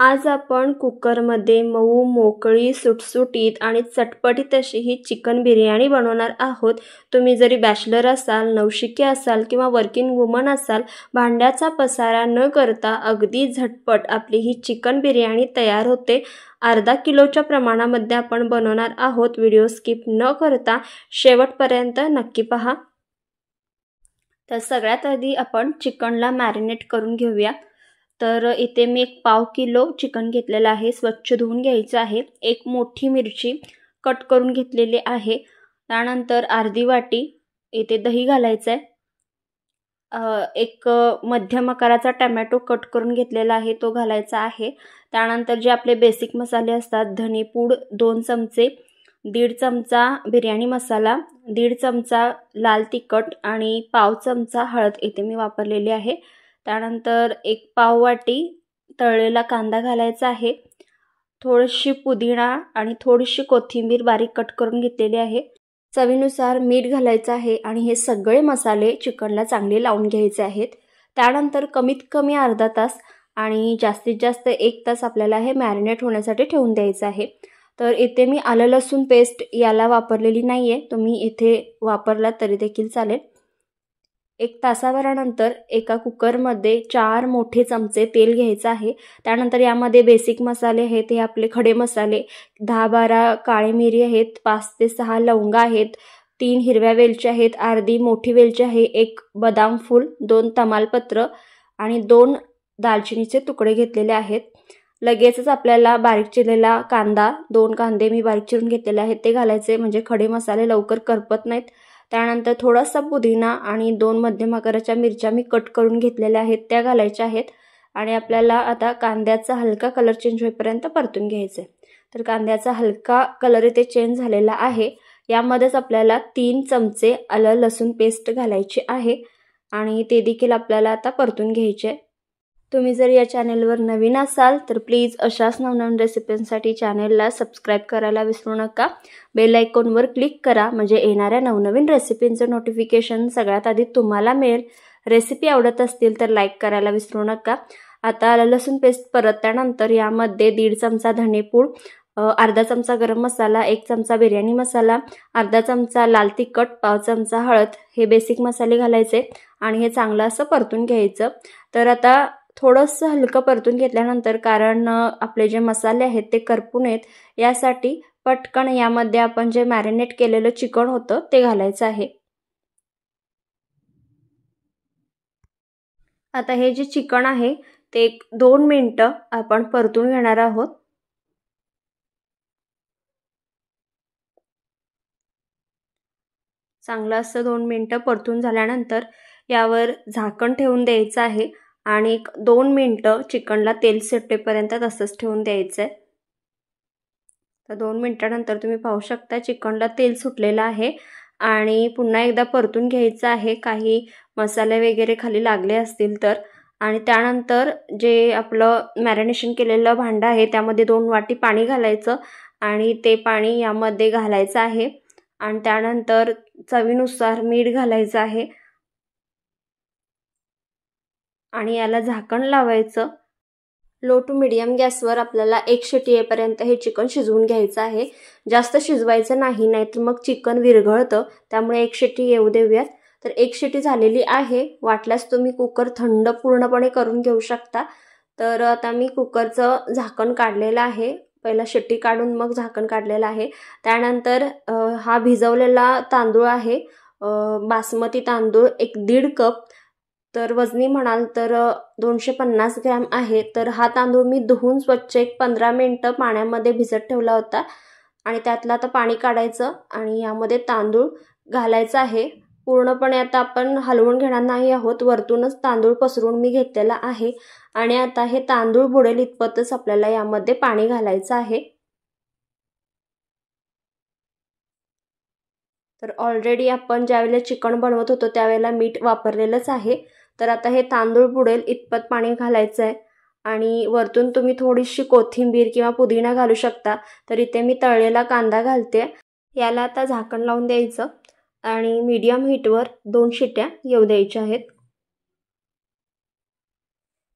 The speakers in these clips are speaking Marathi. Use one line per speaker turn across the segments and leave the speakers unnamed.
आज आपण कुकरमध्ये मऊ मोकळी सुटसुटीत आणि चटपटीत अशी ही चिकन बिर्याणी बनवणार आहोत। तुम्ही जरी बॅचलर असाल, नवशिके असाल किंवा वर्किंग वुमन असाल, भांड्याचा पसारा न करता अगदी झटपट आपली ही चिकन बिर्याणी तयार होते। अर्धा किलोच्या प्रमाणामध्ये आपण बनवणार आहोत। व्हिडिओ स्किप न करता शेवटपर्यंत नक्की पहा। तर सगळ्यात आधी आपण चिकनला मॅरिनेट करून घेऊया। तर इथे मी 1 किलो चिकन घेतलेलं आहे, स्वच्छ धुवून घ्यायचं आहे। एक मोठी मिरची कट करून घेतलेली आहे। त्यानंतर अर्धी वाटी इथे दही घालायचं आहे। एक मध्यम आकाराचा टोमॅटो कट करून घेतलेला आहे, तो घालायचा आहे। त्यानंतर जे आपले बेसिक मसाले असतात, धनेपूड 2 चमचे, 1.5 चमचा बिर्याणी मसाला, 1.5 चमचा लाल तिखट आणि पाव चमचा हळद इथे मी वापरलेली आहे। त्यानंतर 1 पाव वाटी तळलेला कांदा घालायचा आहे। थोडीशी पुदिना आणि थोडीशी कोथिंबीर बारीक कट करून घेतलेली आहे। चवीनुसार मीठ घालायचं आहे आणि हे सगळे मसाले चिकनला चांगले लावून घ्यायचे आहेत। त्यानंतर कमीत कमी अर्धा तास आणि जास्तीत जास्त 1 तास आपल्याला हे मॅरिनेट होण्यासाठी ठेवून द्यायचं आहे। तर इथे मी आलं लसूण पेस्ट याला वापरलेली नाहीये, तुम्ही इथे वापरला तरी देखील चालेल। 1 तासाभरानंतर एका कुकरमध्ये 4 मोठे चमचे तेल घ्यायचं आहे। त्यानंतर यामध्ये बेसिक मसाले आहेत, हे आपले खडे मसाले, 10-12 काळी मिरी आहेत, 5 ते 6 लवंगा आहेत, 3 हिरव्या वेलच्या आहेत, अर्धी मोठी वेलची आहे, 1 बदाम फूल, 2 तमालपत्र आणि 2 दालचिनीचे तुकडे घेतलेले आहेत। लगेचच आपल्याला बारीक चिरलेला कांदा, 2 कांदे मी बारीक चिरून घेतलेले आहेत ते घालायचे, म्हणजे खडे मसाले लवकर करपत नाहीत। त्यानंतर थोडासा पुदिना आणि 2 मध्यम आकाराच्या मिरच्या मी कट करून घेतलेल्या आहेत त्या घालायच्या आहेत। आणि आपल्याला आता कांद्याचा हलका कलर चेंज होईपर्यंत परतून घ्यायचे। तर कांद्याचा हलका कलर इथे चेंज झालेला आहे। यामध्येच आपल्याला 3 चमचे आलं लसूण पेस्ट घालायची आहे आणि ते देखील आपल्याला आता परतून घ्यायचे। तुम्ही जर या चॅनेलवर नवीन असाल तर प्लीज अशाच नवनवीन रेसिपींसाठी चॅनेलला सबस्क्राईब करायला विसरू नका। बेल आयकॉनवर क्लिक करा, म्हणजे येणाऱ्या नवनवीन रेसिपींचं नोटिफिकेशन सगळ्यात आधी तुम्हाला मिळेल। रेसिपी आवडत असतील तर लाईक करायला विसरू नका। आता आलं लसूण पेस्ट परतल्यानंतर यामध्ये 1.5 चमचा धनेपूड, अर्धा चमचा गरम मसाला, 1 चमचा बिर्याणी मसाला, अर्धा चमचा लाल तिखट, पाव चमचा हळद हे बेसिक मसाले घालायचे आणि हे चांगलं असं परतून घ्यायचं। तर आता थोडंसं हलकं परतून घेतल्यानंतर, कारण आपले जे मसाले आहेत ते करपू नयेत यासाठी पटकन यामध्ये आपण जे मॅरिनेट केलेलं चिकन होतं ते घालायचं आहे। आता हे जे चिकन आहे ते 2 मिनिटं आपण परतून घेणार आहोत। चांगलं असं 2 मिनिटं परतून झाल्यानंतर यावर झाकण ठेवून द्यायचं आहे आणि 2 मिनिटं चिकनला तेल सुटेपर्यंत तसंच ठेवून द्यायचं आहे। तर 2 मिनिटानंतर तुम्ही पाहू शकता चिकनला तेल सुटलेलं आहे आणि पुन्हा एकदा परतून घ्यायचं आहे, काही मसाले वगैरे खाली लागले असतील तर। आणि त्यानंतर जे आपलं मॅरिनेशन केलेलं भांडं आहे त्यामध्ये 2 वाटी पाणी घालायचं आणि ते पाणी यामध्ये घालायचं आहे आणि त्यानंतर चवीनुसार मीठ घालायचं आहे आणि याला झाकण लावायचं। लो टू मीडियम गॅसवर आपल्याला 1 शिटी येईपर्यंत हे चिकन शिजवून घ्यायचं आहे। जास्त शिजवायचं नाही, नाहीतर मग चिकन विरघळतं, त्यामुळे 1 शिटी येऊ देऊयात। तर 1 शिटी झालेली आहे। वाटल्यास तुम्ही कुकर थंड पूर्णपणे करून घेऊ शकता। तर आता मी कुकरचं झाकण काढलेलं आहे, पहिला शिट्टी काढून मग झाकण काढलेलं आहे। त्यानंतर हा भिजवलेला तांदूळ आहे, बासमती तांदूळ 1.5 कप, तर वजनी म्हणाल तर 250 ग्रॅम आहे। तर हा तांदूळ मी धुवून स्वच्छ 15 मिनिटं पाण्यामध्ये भिजत ठेवला होता आणि त्यातलं आता पाणी काढायचं आणि यामध्ये तांदूळ घालायचा आहे। पूर्णपणे आता आपण हलवून घेणार नाही आहोत, वरतूनच तांदूळ पसरून मी घेतलेला आहे आणि आता हे तांदूळ बुडेल इतपतच आपल्याला यामध्ये पाणी घालायचं आहे। तर ऑलरेडी आपण ज्यावेळेला चिकन बनवत होतो त्यावेळेला मीठ वापरलेलंच आहे। तर आता हे तांदूळ बुडेल इतपत पाणी घालायचं आहे आणि वरतून तुम्ही थोडीशी कोथिंबीर किंवा पुदिना घालू शकता। तर इथे मी तळलेला कांदा घालते। याला आता झाकण लावून द्यायचं आणि मीडियम हीटवर 2 शिट्या येऊ द्यायच्या आहेत।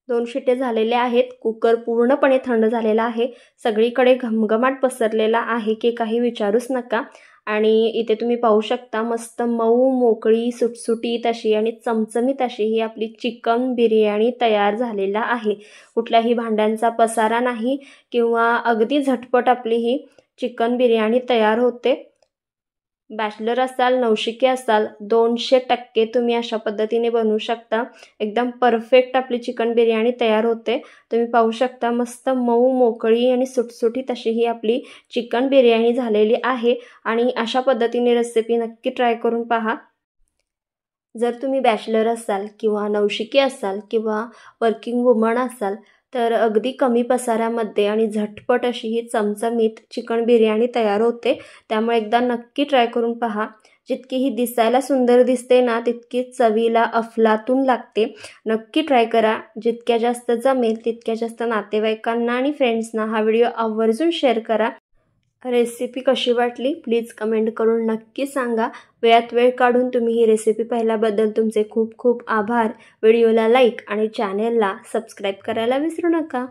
2 शिट्टे झालेल्या आहेत. कुकर पूर्णपणे थंड झालेला आहे. सगळीकडे घमघमाट पसरलेला आहे की काही विचारूच नका. आणि इथे तुम्ही पाहू शकता मस्त मऊ मोकळी सुटसुटीत अशी आणि चमचमीत अशी ही आपली चिकन बिर्याणी तयार झालेला आहे. कुठल्याही भांड्यांचा पसारा नाही किंवा अगदी झटपट आपली ही चिकन बिर्याणी तयार होते. बॅचलर असाल, नवशिके असाल, 200% तुम्ही अशा पद्धतीने बनवू शकता. एकदम परफेक्ट आपली चिकन बिर्याणी तयार होते. तुम्ही पाहू शकता मस्त मऊ मोकळी आणि सुटसुटीत अशी ही आपली चिकन बिर्याणी झालेली आहे. आणि अशा पद्धतीने रेसिपी नक्की ट्राय करून पहा. जर तुम्ही बॅचलर असाल किंवा नवशिके असाल किंवा वर्किंग वुमन असाल तर अगदी कमी पसाऱ्यामध्ये आणि झटपट अशी ही चमचमीत चिकन बिर्याणी तयार होते. त्यामुळे एकदा नक्की ट्राय करून पहा. जितकी ही दिसायला सुंदर दिसते ना तितकी चवीला अफलातून लागते. नक्की ट्राय करा. जितक्या जास्त जमेल तितक्या जास्त नातेवाईकांना आणि फ्रेंड्सना हा व्हिडिओ आवर्जून शेअर करा. रेसिपी कशी वाटली प्लीज कमेंट करून नक्की सांगा. वेळात वेळ काढून तुम्ही ही रेसिपी पाहिल्याबद्दल तुमचे खूप खूप आभार. व्हिडिओला लाईक आणि चॅनेलला सबस्क्राईब करायला विसरू नका.